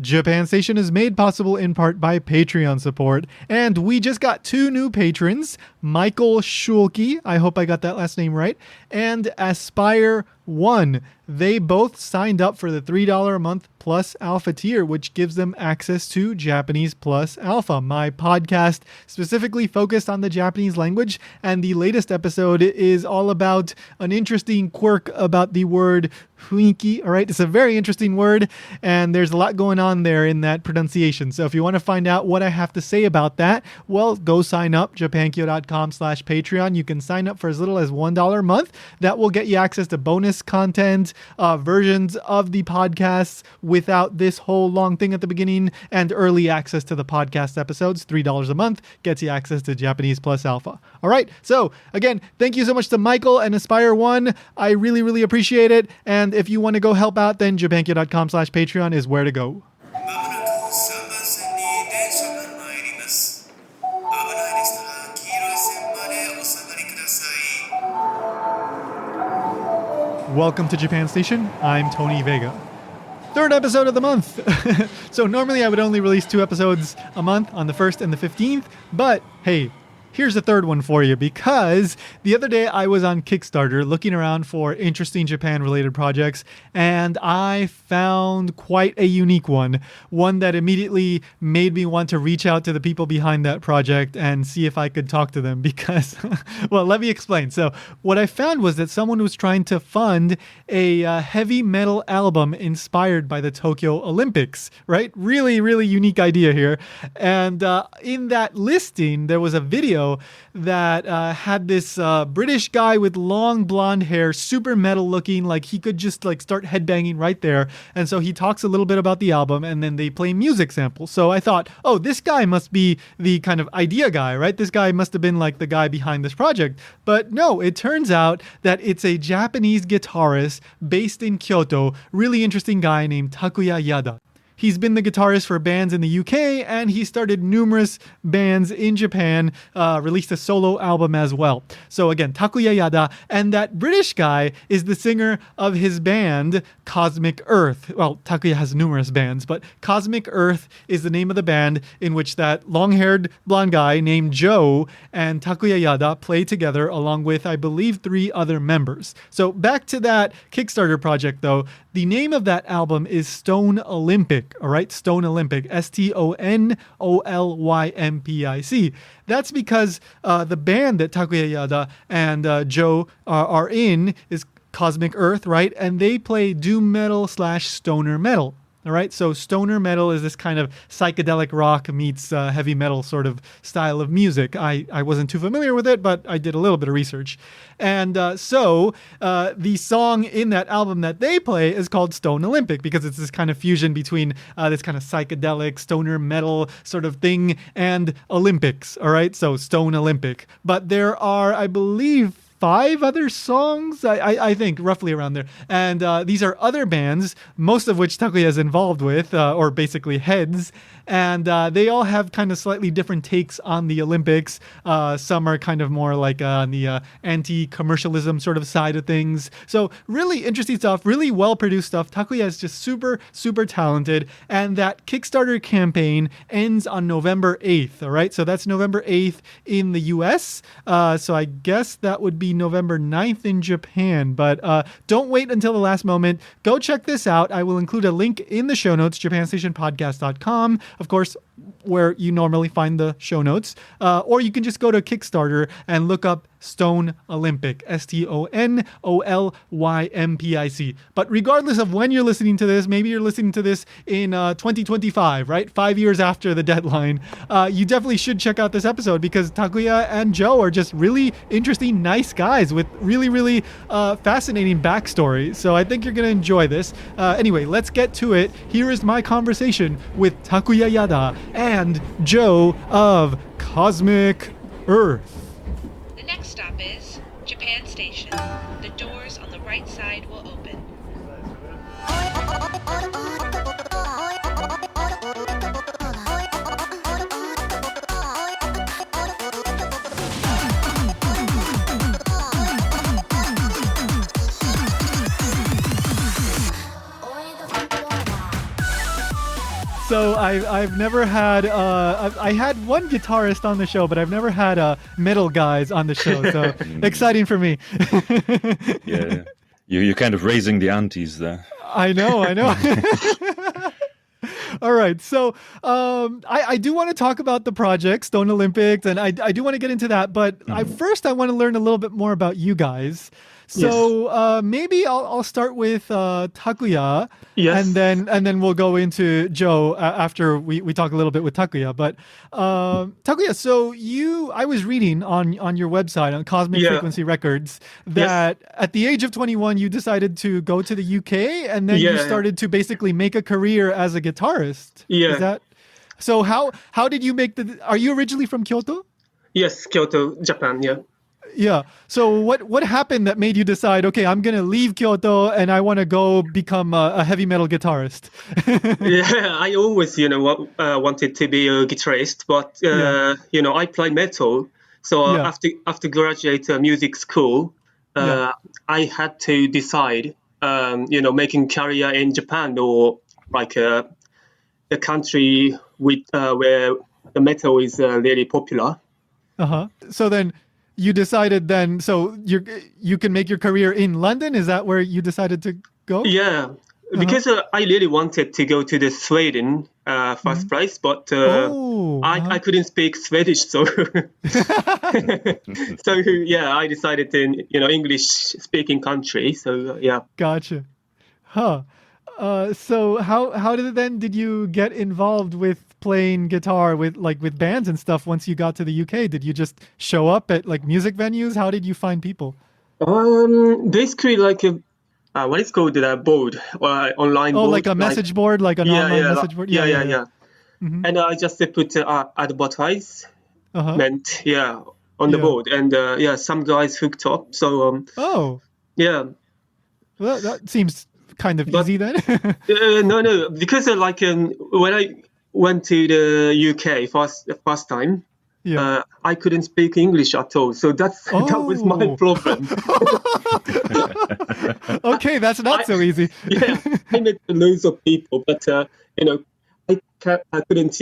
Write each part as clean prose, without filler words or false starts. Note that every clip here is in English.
Japan Station is made possible in part by Patreon support, and we just got 2 new patrons, Michael Schulke, I hope I got that last name right, and Aspire1. They both signed up for the $3 a month plus alpha tier, which gives them access to Japanese plus alpha, my podcast specifically focused on the Japanese language, and the latest episode is all about an interesting quirk about the word fuinki. All right, it's a very interesting word, and there's a lot going on there in that pronunciation. So if you want to find out what I have to say about that, well, go sign up, japankyo.com/Patreon. You can sign up for as little as $1 a month. That will get you access to bonus content, versions of the podcasts without this whole long thing at the beginning, and early access to the podcast episodes. $3 a month gets you access to Japanese plus alpha. All right, so again, thank you so much to Michael and Aspire1. I really, really appreciate it. And if you want to go help out, then japankyo.com/Patreon is where to go. Welcome to Japan Station. I'm Tony Vega. Third episode of the month. So normally I would only release 2 episodes a month on the 1st and the 15th, but hey, here's the third one for you, because the other day I was on Kickstarter looking around for interesting Japan-related projects, and I found quite a unique one that immediately made me want to reach out to the people behind that project and see if I could talk to them because, well, let me explain. So what I found was that someone was trying to fund a heavy metal album inspired by the Tokyo Olympics, right? Really, really unique idea here. And in that listing, there was a video that had this British guy with long blonde hair, super metal looking, like he could just like start headbanging right there. And so he talks a little bit about the album, and then they play music samples. So I thought, oh, this guy must be the kind of idea guy, right? This guy must have been like the guy behind this project. But no, it turns out that it's a Japanese guitarist based in Kyoto, really interesting guy named Takuya Yada. He's been the guitarist for bands in the UK, and he started numerous bands in Japan, released a solo album as well. So again, Takuya Yada, and that British guy is the singer of his band, Cosmic Earth. Well, Takuya has numerous bands, but Cosmic Earth is the name of the band in which that long-haired blonde guy named Joe and Takuya Yada play together along with, I believe, 3 other members. So back to that Kickstarter project, though. The name of that album is Stone Olympic, all right? Stone Olympic, STONOLYMPIC. That's because the band that Takuya Yada and Joe are in is Cosmic Earth, right? And they play doom metal / stoner metal. All right, so stoner metal is this kind of psychedelic rock meets heavy metal sort of style of music. I wasn't too familiar with it, but I did a little bit of research. And so the song in that album that they play is called Stone Olympic because it's this kind of fusion between this kind of psychedelic stoner metal sort of thing and Olympics, all right? So Stone Olympic. But there are, I believe, 5 other songs, I think, roughly around there. And these are other bands, most of which Takuya is involved with, or basically heads. And they all have kind of slightly different takes on the Olympics. Some are kind of more like on the anti-commercialism sort of side of things. So really interesting stuff, really well-produced stuff. Takuya is just super, super talented. And that Kickstarter campaign ends on November 8th, all right? So that's November 8th in the US. So I guess that would be November 9th in Japan. But don't wait until the last moment. Go check this out. I will include a link in the show notes, japanstationpodcast.com. Of course, where you normally find the show notes. Or you can just go to Kickstarter and look up Stone Olympic, STONOLYMPIC. But regardless of when you're listening to this, maybe you're listening to this in 2025, right? 5 years after the deadline. You definitely should check out this episode because Takuya and Joe are just really interesting, nice guys with really, really fascinating backstory. So I think you're going to enjoy this. Anyway, let's get to it. Here is my conversation with Takuya Yada and Joe of Cosmic Earth. The next stop is Japan Station. The doors on the right side will open. So I've never had I had one guitarist on the show, but I've never had metal guys on the show. So exciting for me. Yeah, you're kind of raising the antes there. I know. All right, so I do want to talk about the project, Stone Olympics, and I do want to get into that. But first, I want to learn a little bit more about you guys. So maybe I'll start with Takuya, and then we'll go into Joe after we talk a little bit with Takuya. But Takuya, so I was reading on your website on Cosmic Frequency Records that at the age of 21 you decided to go to the UK, and then you started to basically make a career as a guitarist. Yeah. Is that so? How did you make the? Are you originally from Kyoto? Yes, Kyoto, Japan. Yeah. Yeah. So what happened that made you decide, okay, I'm going to leave Kyoto and I want to go become a heavy metal guitarist? Yeah, I always, wanted to be a guitarist, but, I play metal. So after graduate music school, I had to decide, making career in Japan or like a country with where the metal is really popular. Uh-huh. So then you decided so you can make your career in London? Is that where you decided to go? Yeah, because I really wanted to go to the Sweden first place, but I couldn't speak Swedish, so I decided in English speaking country. So Gotcha. Huh. So how did you get involved with playing guitar with bands and stuff once you got to the UK? Did you just show up at like music venues? How did you find people? Basically like what is called the board or online board. Oh, like a message board, like an online message board? Yeah. Mm-hmm. And I just put advertisement on the board, and some guys hooked up. So well, that seems kind of easy then. No, because when I went to the UK first time, I couldn't speak English at all, so that was my problem. Okay, that's not so easy. I met loads of people, but I couldn't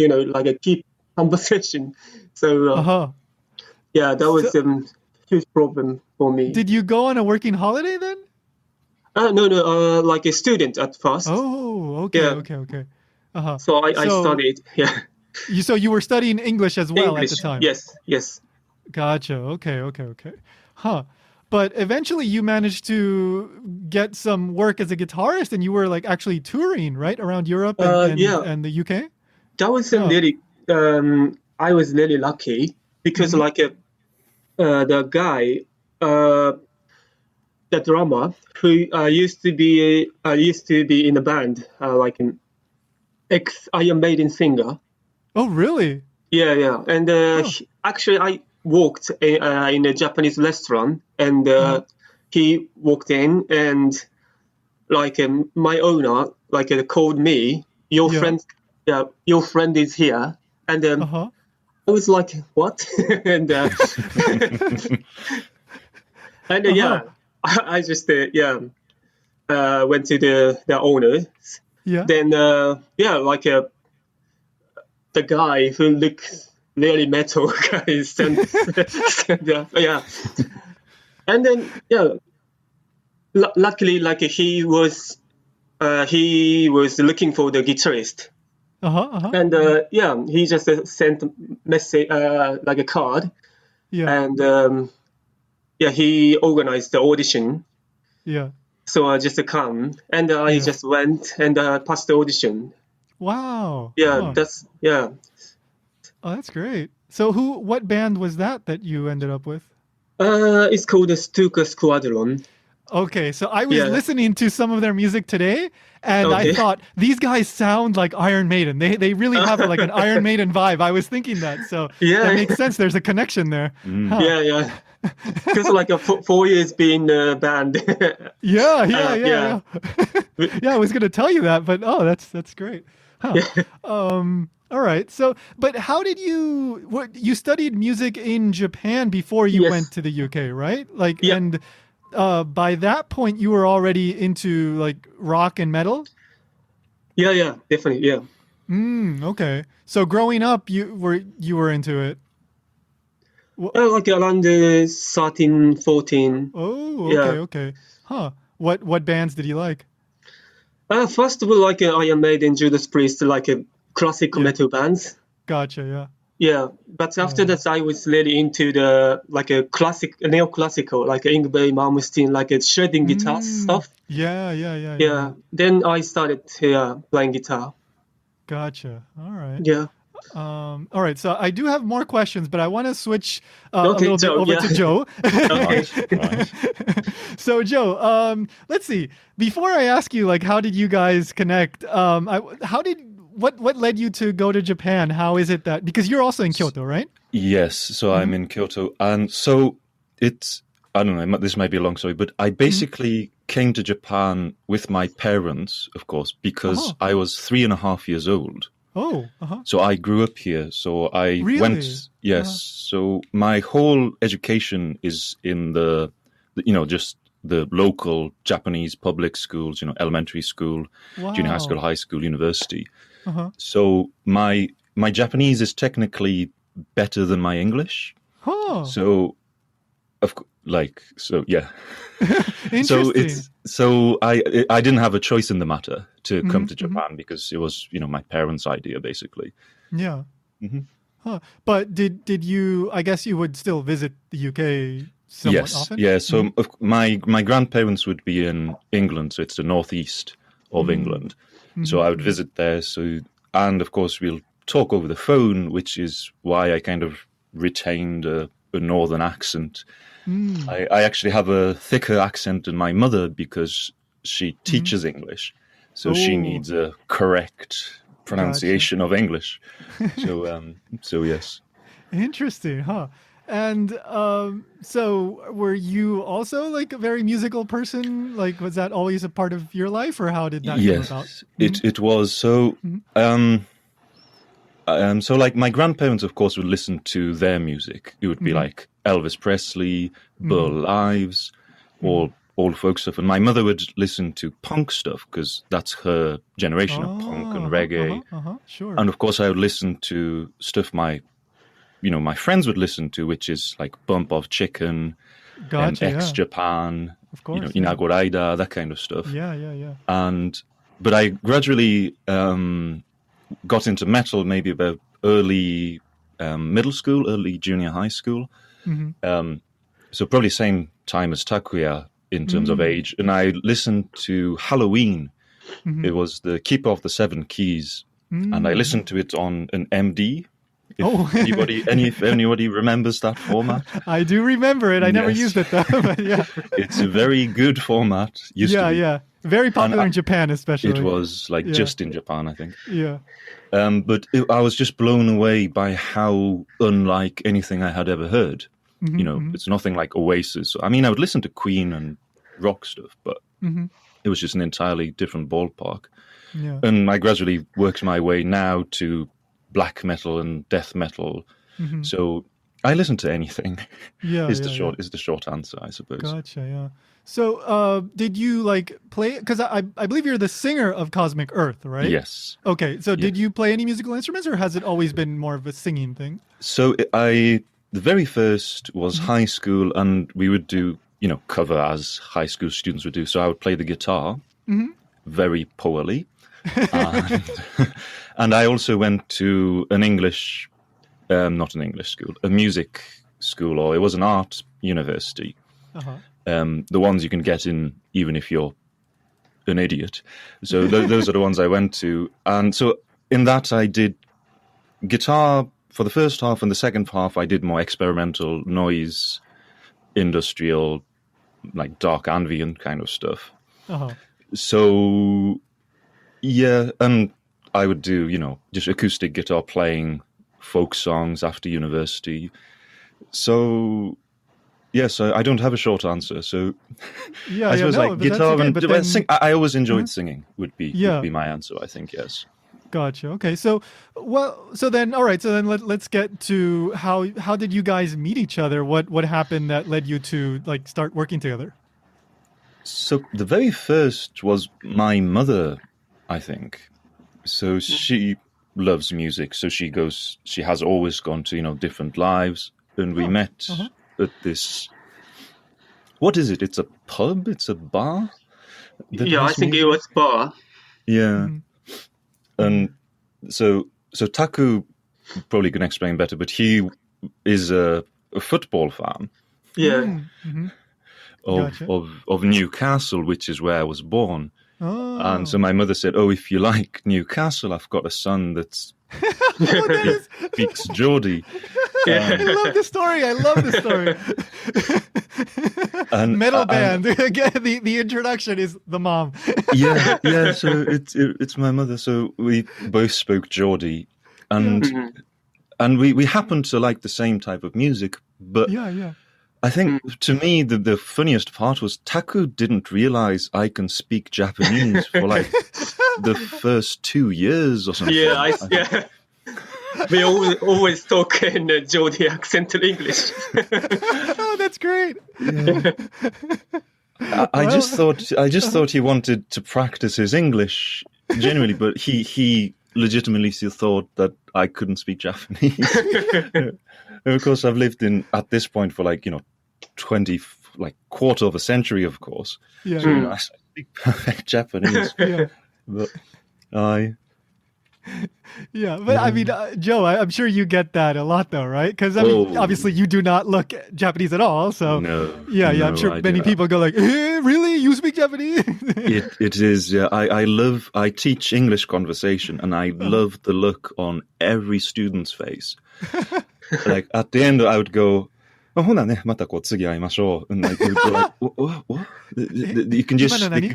keep conversation. So that was a huge problem for me. Did you go on a working holiday then? No, like a student at first. Oh, okay, okay. Uh-huh. So I studied, So you were studying English as well at the time? Yes. Gotcha, okay. Huh. But eventually you managed to get some work as a guitarist, and you were like actually touring, right? Around Europe and the UK? That was really, I was really lucky because the guy, the drummer who used to be in a band, like an ex-Iron Maiden singer. Oh, really? Yeah. And actually, I worked in a Japanese restaurant, and he walked in, and my owner called me. Your friend is here, and I was like, what? And I just went to the owners. Yeah. Then the guy who looks really metal guy stand and then luckily he was looking for the guitarist. And he just sent a message like a card. And he organized the audition. So I just come, and I just went and passed the audition. Wow. That's Oh, that's great. So what band was that you ended up with? It's called the Stuka Squadron. Okay, so I was listening to some of their music today, and I thought, these guys sound like Iron Maiden. They really have an Iron Maiden vibe. I was thinking that, so that makes sense. There's a connection there. Yeah. Because 4 years being a band. Yeah. I was going to tell you that, but that's great. Huh. All right. So, but how did you studied music in Japan before you went to the UK, right? And by that point you were already into rock and metal? Yeah, definitely. Yeah. Okay. So growing up, you were into it. Like around 13, 14. Oh, Yeah. okay. Huh. What bands did you like? First of all, like Iron Maiden, Judas Priest, like classical metal bands. Gotcha. Yeah. Yeah, but after that, I was really into the like a neoclassical, like Yngwie Malmsteen, like a shredding guitar stuff. Yeah. Then I started playing guitar. Gotcha. All right. Yeah. All right. So I do have more questions, but I want to switch a Okay, little Joe, bit over to Joe. Okay. Right. So Joe, let's see. Before I ask you, like, how did you guys connect? What led you to go to Japan? How is it that, because you're also in Kyoto, right? Yes, so I'm in Kyoto, and so it's, I don't know, this might be a long story, but I basically came to Japan with my parents, of course, because I was 3.5 years old. Oh, So I grew up here. So I Really? went, yes. So my whole education is in just the local Japanese public schools, elementary school, junior high school, high school, university. So my Japanese is technically better than my English. Huh. So, yeah. Interesting. So I didn't have a choice in the matter to come to Japan because it was my parents' idea basically. Yeah. Huh. But did you? I guess you would still visit the UK somewhat often. Yeah. So my grandparents would be in England, so it's the northeast of England. So I would visit there. And of course we'll talk over the phone, which is why I kind of retained a northern accent. I actually have a thicker accent than my mother because she teaches English, so she needs a correct pronunciation of English. So yes. Interesting, huh? And so were you also like a very musical person? Like, was that always a part of your life, or how did that come about? It was. So so like my grandparents, of course, would listen to their music. It would be like Elvis Presley, Bill Ives, all old folk stuff. And my mother would listen to punk stuff because that's her generation of punk and reggae. Sure. And of course, I would listen to stuff my friends would listen to, which is like Bump of Chicken, Gotcha, Ex-Japan, of course, Inagoraida, that kind of stuff. Yeah. But I gradually got into metal maybe about early middle school, early junior high school. So probably same time as Takuya in terms of age. And I listened to Halloween. It was the Keeper of the Seven Keys. And I listened to it on an MD. If anybody remembers that format. I do remember it. I never used it though, but yeah. It's a very good format. Yeah. Very popular in Japan, especially. It was just in Japan, I think. Yeah. But I was just blown away by how unlike anything I had ever heard. It's nothing like Oasis. I mean, I would listen to Queen and rock stuff, but it was just an entirely different ballpark. Yeah. And I gradually worked my way now to black metal and death metal. So I listen to anything. Is the short answer, I suppose. Gotcha. Yeah. So did you play? Because I believe you're the singer of Cosmic Earth, right? Yes. Okay. So did you play any musical instruments, or has it always been more of a singing thing? So the very first was high school, and we would do cover as high school students would do. So I would play the guitar very poorly. And I also went to not an English school, a music school, or it was an art university. The ones you can get in even if you're an idiot. So those are the ones I went to. And so in that I did guitar for the first half, and the second half I did more experimental noise, industrial, like dark ambient kind of stuff. So yeah, and I would do, just acoustic guitar playing folk songs after university. So, yes, I don't have a short answer. So, I suppose guitar I always enjoyed singing would be my answer, I think, yes. Gotcha. Okay. So then let's get to how did you guys meet each other? What happened that led you to start working together? So the very first was my mother, I think. So loves music, so she has always gone to different lives, and we met at this. What is it? It's a pub. It's a bar. Yeah, I think it was bar. Yeah, and so Taku probably can explain better, but he is a football fan. Yeah. Of Newcastle, which is where I was born. Oh. And so my mother said, "Oh, if you like Newcastle, I've got a son that speaks Geordie." I love the story. And metal band. Again, the introduction is the mom. yeah. So it's my mother. So we both spoke Geordie, and we happened to like the same type of music. But I think to me the funniest part was Taku didn't realize I can speak Japanese for like the first 2 years or something. Yeah, we always talk in a Geordie accent in English. Oh, that's great. Yeah. I just thought he wanted to practice his English genuinely, but he legitimately still thought that I couldn't speak Japanese. Of course, I've lived at this point for 20, quarter of a century, of course. Yeah. So I speak perfect Japanese. But I mean, Joe, I'm sure you get that a lot, though, right? Because obviously, you do not look Japanese at all. So, no, I'm sure many people go like, "Really? You speak Japanese?" It is. Yeah, I teach English conversation, and I love the look on every student's face. Like at the end, I would go, "ほなね、また次会いましょう." And like, they would go like, what? You can just you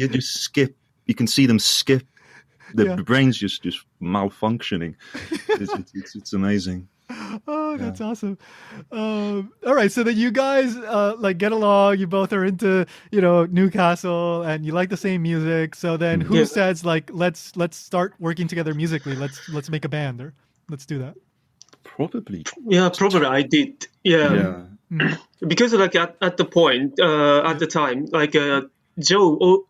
just skip. You can see them skip. The brain's just malfunctioning. It's amazing. Oh, that's awesome. All right, so then you guys get along. You both are into Newcastle, and you like the same music. So then, who says let's start working together musically? Let's make a band, or let's do that. Probably. Yeah, probably I did. Yeah. Because at the point at the time, Joe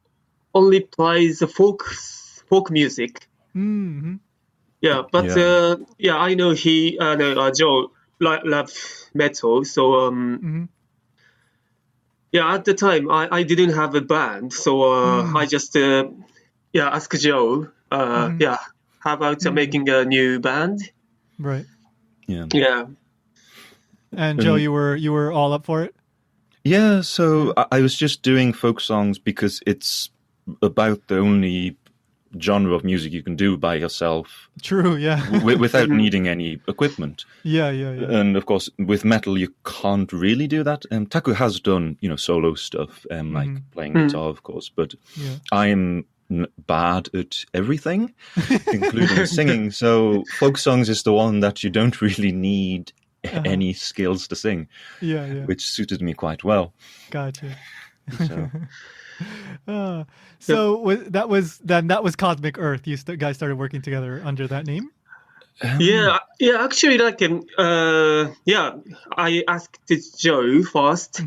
only plays the folk music. Mm-hmm. Yeah, but I know Joe loves metal. So at the time I didn't have a band, so I just asked Joe, how about making a new band? Right. Yeah. And Joe, you were all up for it? Yeah. So I was just doing folk songs because it's about the only genre of music you can do by yourself. True, yeah. Without needing any equipment. Yeah. And of course, with metal, you can't really do that. Taku has done, solo stuff, like playing guitar, of course, but I'm bad at everything, including singing. So folk songs is the one that you don't really need any skills to sing. Yeah. Which suited me quite well. Gotcha. So. That was Cosmic Earth. You guys started working together under that name? Actually, I asked Joe first,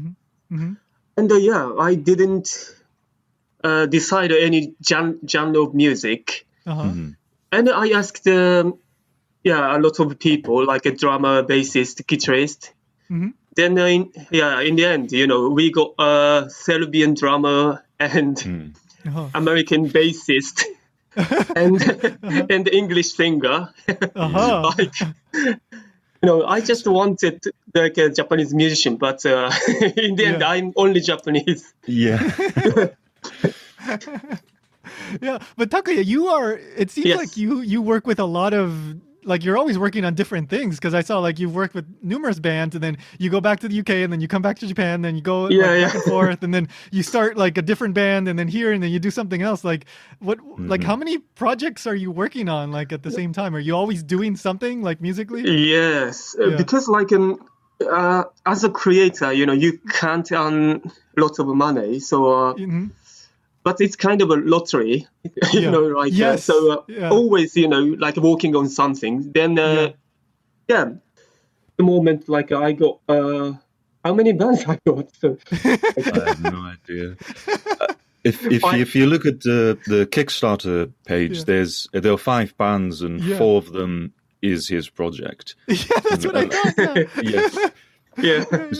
and I didn't decide any genre of music, and I asked a lot of people, like a drummer, bassist, guitarist. Then in the end, we got a Serbian drummer and American bassist and English singer. I just wanted like a Japanese musician, but in the end, I'm only Japanese. Yeah. Yeah, but Takuya, it seems like you work with a lot of, you're always working on different things, because I saw you've worked with numerous bands, and then you go back to the UK, and then you come back to Japan, then you go back and forth, and then you start a different band, and then here, and then you do something else. How many projects are you working on at the same time? Are you always doing something musically? Yes, because as a creator, you can't earn lots of money, so. But it's kind of a lottery, always, working on something. Then, the moment, I got, how many bands I got? So, I have no idea. if you look at the Kickstarter page, there are 5 bands and 4 of them is his project. Yeah, that's what I thought. Yes. Yeah. And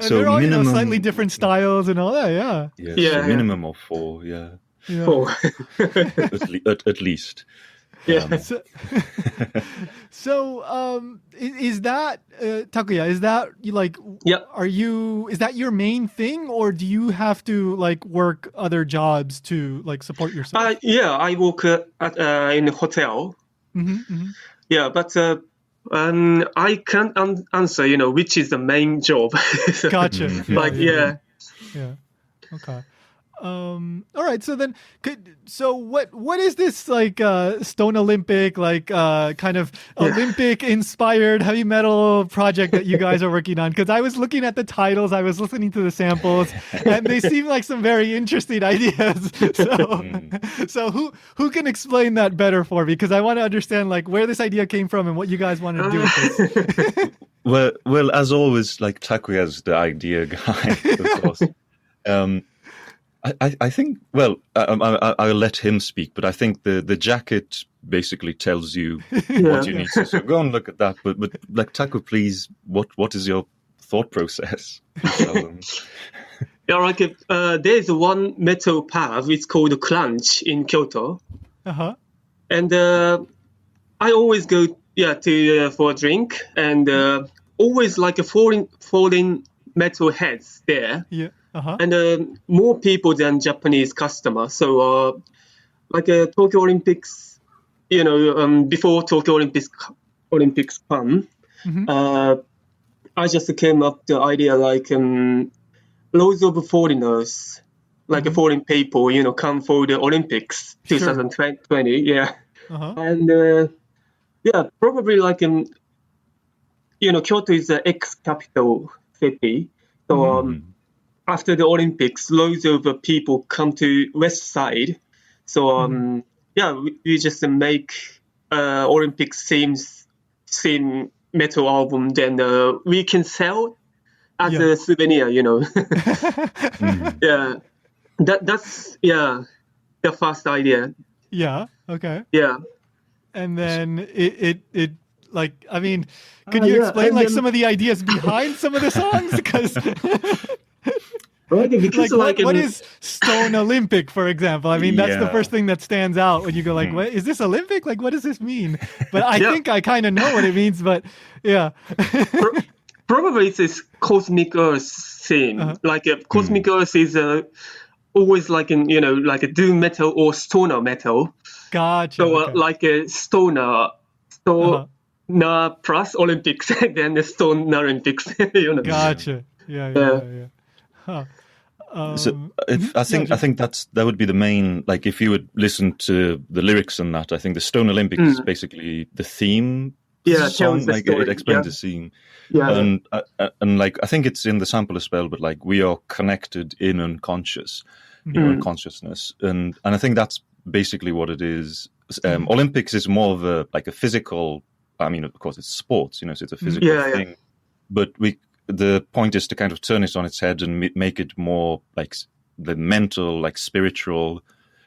So they're all minimum, slightly different styles and all that. Yeah. So minimum of 4. Yeah. Oh. at least. Yeah. So, is that Takuya? Is that like? Yeah. Is that your main thing, or do you have to like work other jobs to like support yourself? I work in a hotel. Yeah, but I can't answer. Which is the main job. Gotcha. Yeah. Okay. All right. So then, what is this like Stone Olympic, like kind of Olympic inspired heavy metal project that you guys are working on? Because I was looking at the titles, I was listening to the samples, and they seem like some very interesting ideas. So who can explain that better for me? Because I want to understand like where this idea came from and what you guys want to do with this. Well, as always, like Takuya's the idea guy, of course. I think, well, I'll let him speak, but I think the jacket basically tells you what you need to. So go and look at that. But like Taku, please, what is your thought process? Yeah, like there's one metal pub. It's called Crunch in Kyoto. And I always go to for a drink, and always like a falling metal heads there. Yeah. And more people than Japanese customers. So, like Tokyo Olympics, before Tokyo Olympics come, I just came up the idea like loads of foreigners, like foreign people, come for the Olympics 2020. Yeah, and probably like Kyoto is the ex-capital city, so. After the Olympics, loads of people come to West Side. So, we just make Olympics theme metal album. Then we can sell as a souvenir, Yeah, that's the first idea. Yeah. Okay. Yeah. And then it like, I mean, could you explain like some of the ideas behind some of the songs? Because what is Stone Olympic, for example? I mean, that's the first thing that stands out when you go like, what is this Olympic? Like, what does this mean? But I think I kind of know what it means, but yeah. Probably it's this Cosmic Earth theme. Like Cosmic Earth is always like like a doom metal or stoner metal. Gotcha. So like a stoner plus Olympics, then the Stoner Olympics. Gotcha. Yeah. Huh. So I think that would be the main, like if you would listen to the lyrics and that, I think the Stone Olympics is basically the theme song, like it explains the theme. And like I think it's in the sample as well, but like we are connected in unconscious, unconsciousness, and I think that's basically what it is. Olympics is more of a physical. I mean, of course, it's sports, so it's a physical thing, but the point is to kind of turn it on its head and make it more like the mental, like spiritual,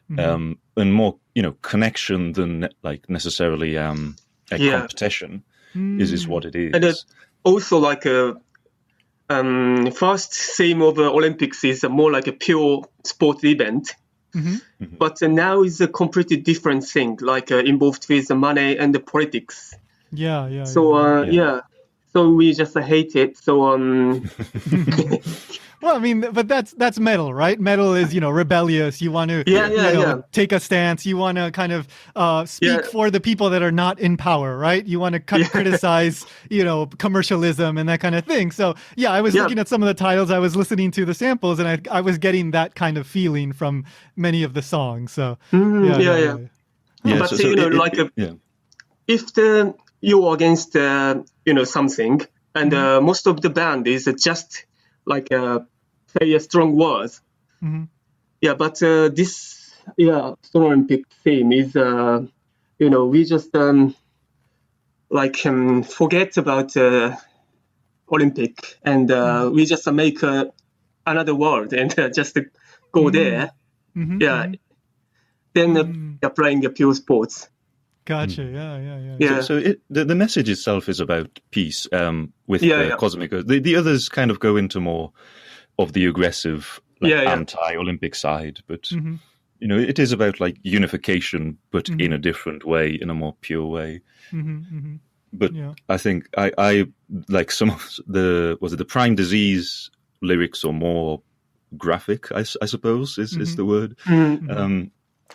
and more, connection than like necessarily competition is what it is. And also like first theme of the Olympics is more like a pure sports event. But now is a completely different thing, like involved with the money and the politics. So we just hate it. So well, I mean, but that's metal, right? Metal is rebellious. You want to take a stance. You want to kind of speak for the people that are not in power, right? You want to kind of criticize commercialism and that kind of thing. So I was looking at some of the titles. I was listening to the samples, and I was getting that kind of feeling from many of the songs. So But if you're against something, and most of the band is just like say a strong words. But this Stone Olympic theme is we just forget about Olympic, and we just make another world and just go there. Yeah. Then they're playing the pure sports. Gotcha. Yeah. So the message itself is about peace with Cosmic. The others kind of go into more of the aggressive, anti-Olympic side, but it is about like unification, but in a different way, in a more pure way. But I think I like some of the Prime Disease lyrics are more graphic, I suppose is the word.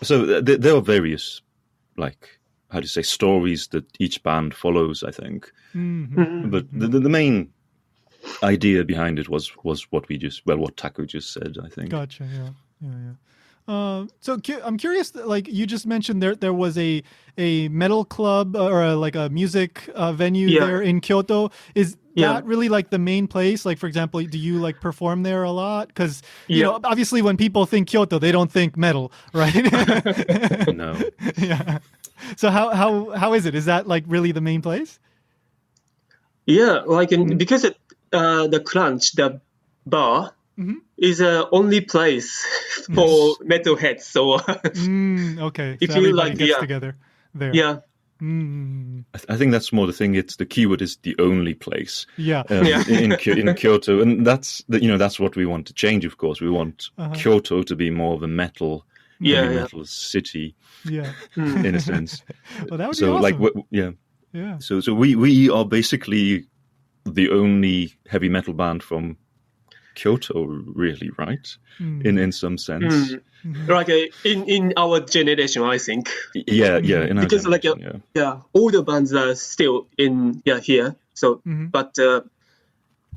So there are various, like, how do you say, stories that each band follows, I think. But the main idea behind it was what Taku just said, I think. Gotcha. Yeah. So I'm curious, like you just mentioned there was a metal club or a music venue there in Kyoto. Is that really like the main place? Like, for example, do you like perform there a lot? Because you know, obviously when people think Kyoto, they don't think metal, right? No. Yeah. So how is it? Is that like really the main place? Yeah, like because the Crunch, the bar, is the only place for metalheads. So okay, if so you everybody like, gets together there. Yeah. I think that's more the thing. It's the keyword is the only place. In Kyoto, and that's what we want to change. Of course, we want Kyoto to be more of a metal, heavy metal city. Yeah, in a sense. Well, that would so be awesome. Yeah. So we are basically the only heavy metal band from Kyoto, really, right? In some sense. Like in our generation, I think. Yeah. In our because all the bands are still in here. So, but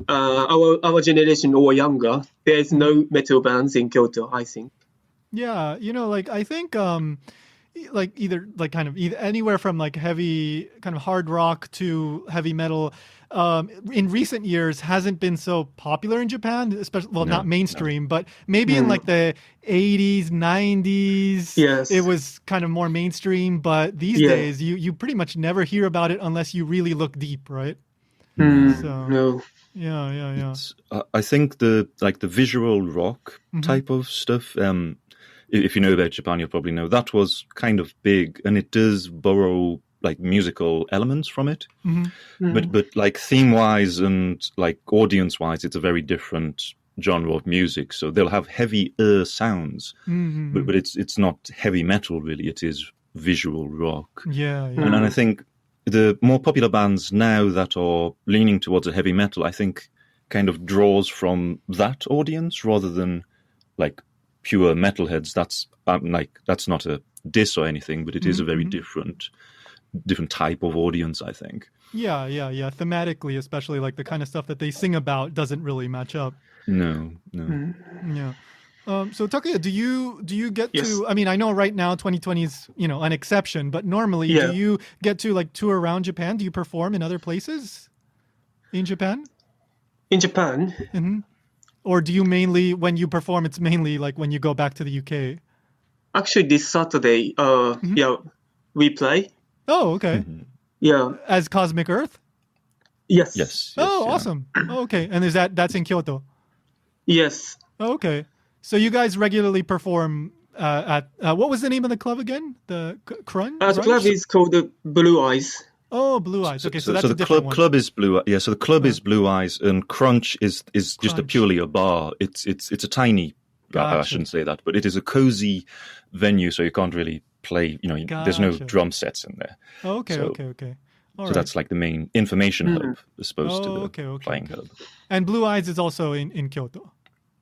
our generation or younger, there is no metal bands in Kyoto, I think. Yeah, like I think like either like kind of anywhere from like heavy kind of hard rock to heavy metal in recent years hasn't been so popular in Japan, especially not mainstream, but maybe in like the 80s, 90s, it was kind of more mainstream, but these days you pretty much never hear about it unless you really look deep, right? No. Yeah. I think the visual rock type of stuff, if you know about Japan, you'll probably know that was kind of big, and it does borrow like musical elements from it. But like theme wise and like audience wise, it's a very different genre of music. So they'll have heavy sounds, but it's not heavy metal really. It is visual rock. And I think the more popular bands now that are leaning towards a heavy metal, I think kind of draws from that audience rather than like pure metalheads. That's not a diss or anything, but it is a very different type of audience, I think. Yeah. Thematically, especially like the kind of stuff that they sing about doesn't really match up. No. Yeah. So Takuya, do you get to? I mean, I know right now 2020 is an exception, but normally do you get to like tour around Japan? Do you perform in other places in Japan? In Japan. Or do you mainly, when you perform, it's mainly like when you go back to the UK? Actually, this Saturday, we play. Oh, okay. Yeah. As Cosmic Earth? Yes. Oh, awesome. Oh, okay. And that's in Kyoto? Yes. Oh, okay. So you guys regularly perform at, what was the name of the club again? The Crunch? The club is called the BlueEyes. Oh, BlueEyes. Okay, so that's the a different one. club is Blue. Yeah, so the club is BlueEyes, and Crunch is just purely a bar. It's a tiny. Gotcha. I shouldn't say that, but it is a cozy venue, so you can't really play. There's no drum sets in there. Oh, okay. All so right. that's like the main information hub, as opposed to the playing hub. And BlueEyes is also in Kyoto.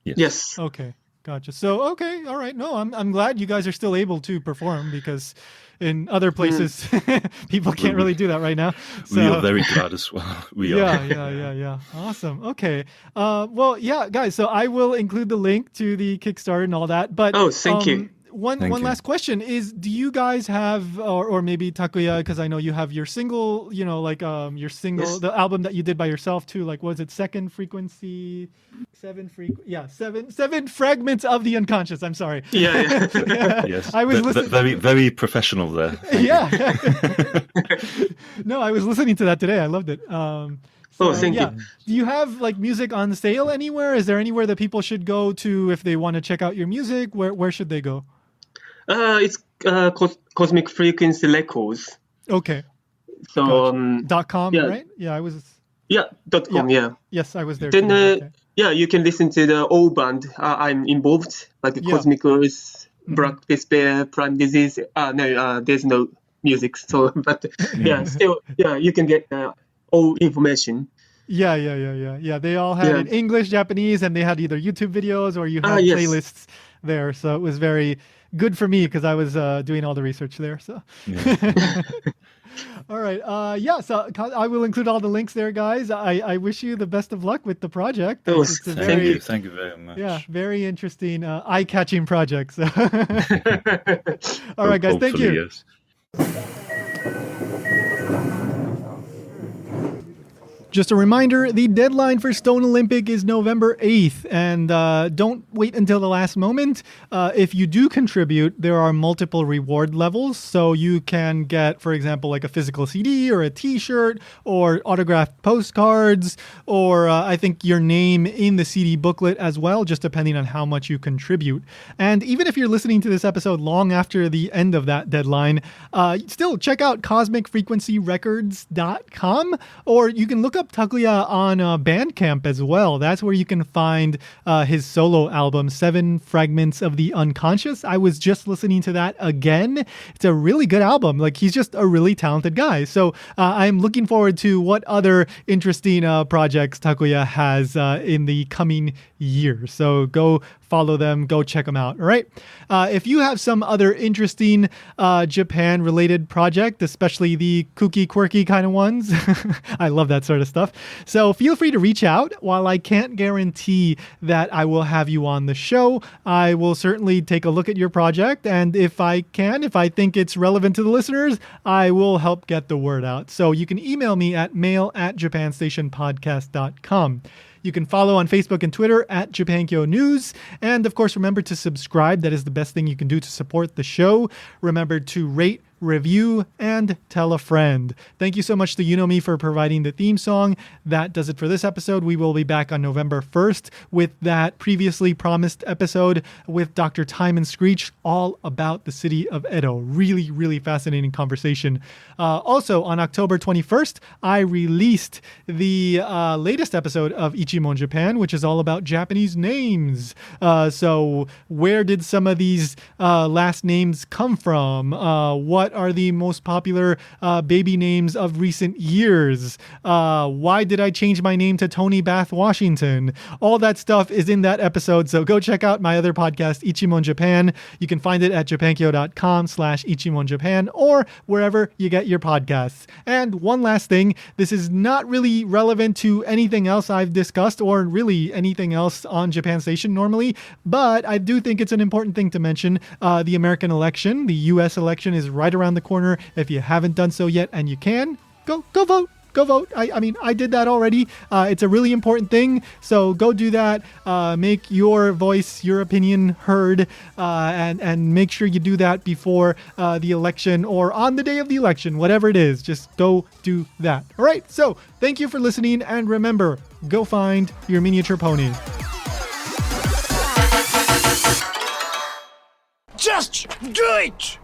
Yes. Okay. Gotcha. So, okay. All right. No, I'm glad you guys are still able to perform, because in other places, people can't really do that right now. So, we are very glad as well. We are. Yeah. Awesome. Okay. Well, yeah, guys. So I will include the link to the Kickstarter and all that. But thank you. One last question is: do you guys have, or maybe Takuya, because I know you have your single, your single, the album that you did by yourself too. Like, was it Second Frequency? Seven fragments of the unconscious. I'm sorry. Yeah. Yes. I was listening. Very, very professional there. Yeah. No, I was listening to that today. I loved it. Oh, thank you. Do you have like music on sale anywhere? Is there anywhere that people should go to if they want to check out your music? Where should they go? It's Cosmic Frequency Records. Okay. So .com, yeah. right? Yeah, I was. Yeah, .com. Yeah. Yes, I was there. Then today. yeah, you can listen to the all band I'm involved, like Cosmic Earth, Black Despair, Prime Disease. No, there's no music. So, but still, you can get all information. Yeah. They all had in English, Japanese, and they had either YouTube videos or you had playlists there. So it was very good for me because I was doing all the research there. So. Yeah. All right. So I will include all the links there, guys. I wish you the best of luck with the project. Oh, thank you very much. Yeah, very interesting, eye-catching project. So. All right, guys. Thank you. Yes. Just a reminder, the deadline for Stone Olympic is November 8th, and don't wait until the last moment. If you do contribute, there are multiple reward levels, so you can get, for example, like a physical CD or a t-shirt or autographed postcards, or I think your name in the CD booklet as well, just depending on how much you contribute. And even if you're listening to this episode long after the end of that deadline, still check out cosmicfrequencyrecords.com, or you can look up Takuya on Bandcamp as well. That's where you can find his solo album, 7 Fragments of the Unconscious. I was just listening to that again. It's a really good album. Like, he's just a really talented guy. So I'm looking forward to what other interesting projects Takuya has in the coming year. So go follow them, go check them out. All right. If you have some other interesting Japan related project, especially the kooky, quirky kind of ones, I love that sort of stuff. So feel free to reach out. While I can't guarantee that I will have you on the show, I will certainly take a look at your project. And if I think it's relevant to the listeners, I will help get the word out. So you can email me at mail@japanstationpodcast.com. You can follow on Facebook and Twitter at JapanKyo News. And of course, remember to subscribe. That is the best thing you can do to support the show. Remember to rate, review, and tell a friend. Thank you so much to Me for providing the theme song. That does it for this episode. We will be back on November 1st with that previously promised episode with Dr. Timon Screech, all about the city of Edo. Really, really fascinating conversation. Also, on October 21st, I released the latest episode of Ichimon Japan, which is all about Japanese names. So where did some of these last names come from? What are the most popular baby names of recent years? Why did I change my name to Tony Bath Washington? All that stuff is in that episode. So go check out my other podcast, Ichimon Japan. You can find it at japankyo.com/Ichimon Japan or wherever you get your podcasts. And one last thing, this is not really relevant to anything else I've discussed or really anything else on Japan Station normally, but I do think it's an important thing to mention. The American election, the U.S. election is right around the corner. If you haven't done so yet and you can, go vote. Go vote. I mean, I did that already. It's a really important thing. So go do that. Make your voice, your opinion heard, and make sure you do that before the election or on the day of the election, whatever it is. Just go do that. All right. So thank you for listening. And remember, go find your miniature pony. Just do it!